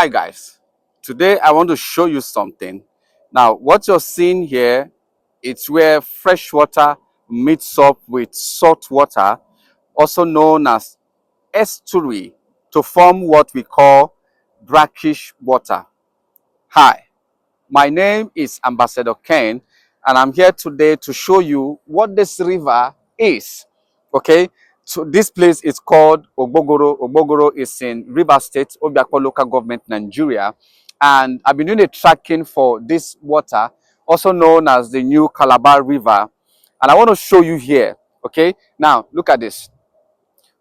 Hi guys, today I want to show you something. Now what you're seeing here, it's where fresh water meets up with salt water, also known as estuary, to form what we call brackish water. Hi, my name is Ambassador Ken, and I'm here today to show you what this river is. Okay, so this place is called Ogbogoro. Ogbogoro is in River State, Obiakpo local government, Nigeria. And I've been doing a tracking for this water, also known as the New Calabar River. And I want to show you here. Okay, now look at this.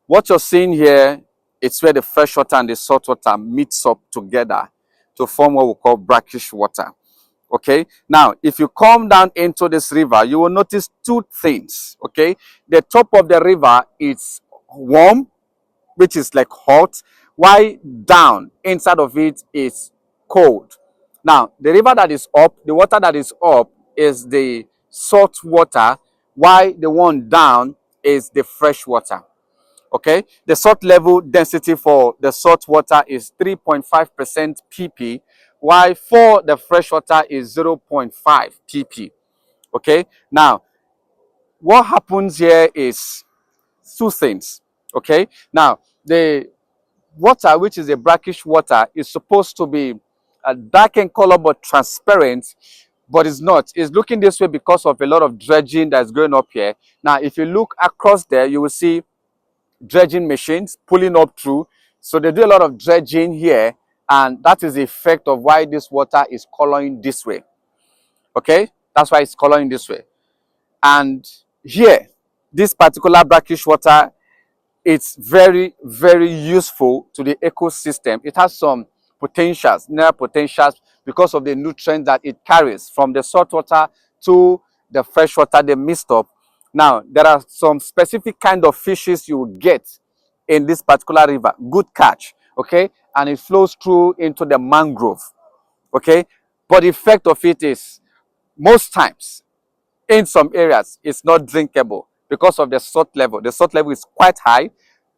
What you're seeing here, it's where the fresh water and the salt water meets up together to form what we call brackish water. Okay, now if you come down into this river, you will notice two things. Okay, the top of the river is warm, which is like hot, while down inside of it is cold. Now the river that is up, the water that is up is the salt water, while the one down is the fresh water. Okay, the salt level density for the salt water is 3.5% pp, while for the fresh water is 0.5 pp. Okay, now what happens here is two things. Okay, now the water, which is a brackish water, is supposed to be dark in color but transparent, but it's not. It's looking this way because of a lot of dredging that's going up here. Now if you look across there, you will see dredging machines pulling up through. So they do a lot of dredging here, and that is the effect of why this water is coloring this way. Okay, that's why it's coloring this way. And here, this particular brackish water, it's very, very useful to the ecosystem. It has some potentials, mineral potentials, because of the nutrients that it carries from the salt water to the fresh water they mixed up. Now, there are some specific kind of fishes you will get in this particular river. Good catch, okay? And it flows through into the mangrove, okay? But the effect of it is, most times, in some areas, it's not drinkable because of the salt level. The salt level is quite high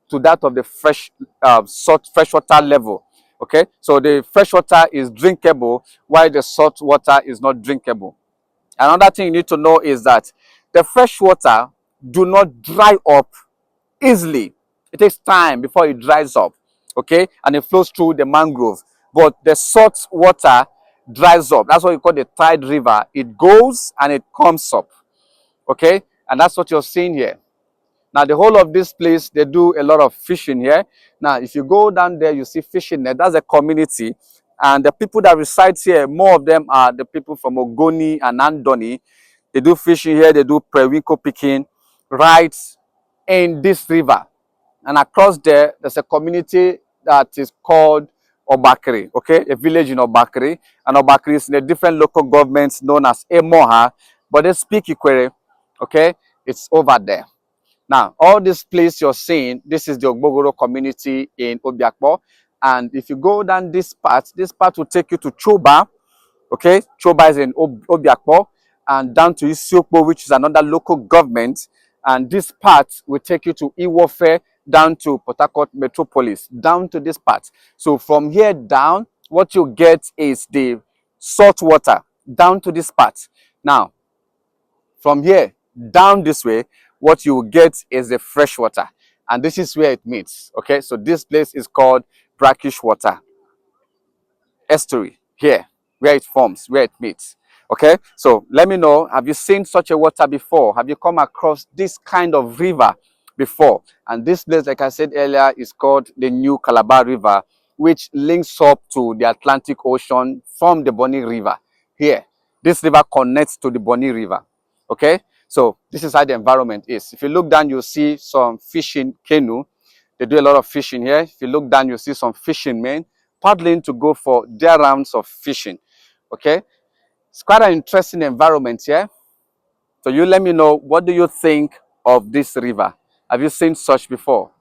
to that of the freshwater level. Okay, so the freshwater is drinkable while the salt water is not drinkable. Another thing you need to know is that the freshwater do not dry up easily. It takes time before it dries up. Okay, and it flows through the mangrove. But the salt water dries up. That's what we call the tide river. It goes and it comes up. Okay, and that's what you're seeing here. Now, the whole of this place, they do a lot of fishing here. Now, if you go down there, you see fishing there. That's a community. And the people that reside here, more of them are the people from Ogoni and Andoni. They do fishing here. They do periwinkle picking right in this river. And across there, there's a community that is called Obakri, okay? A village in Obakri. And Obakri is in a different local governments known as Emoha, but they speak Ikwere, okay? It's over there. Now, all this place you're seeing, this is the Ogbogoro community in Obiakpo. And if you go down this part will take you to Choba. Okay, Choba is in Obiakpo, and down to Isiokpo, which is another local government. And this part will take you to Iwofe, down to Port Harcourt Metropolis, down to this part. So from here down, what you get is the salt water down to this part. Now, from here down this way, what you will get is the fresh water, and this is where it meets. Okay, so this place is called brackish water estuary, here where it forms, where it meets. Okay, so let me know, have you seen such a water before? Have you come across this kind of river before? And this place, like I said earlier, is called the New Calabar River, which links up to the Atlantic Ocean from the Bonny River. Here, this river connects to the Bonny River. Okay, so this is how the environment is. If you look down, you'll see some fishing canoe. They do a lot of fishing here. If you look down, you'll see some fishermen men paddling to go for their rounds of fishing. Okay, it's quite an interesting environment here. So you let me know, what do you think of this river? Have you seen such before?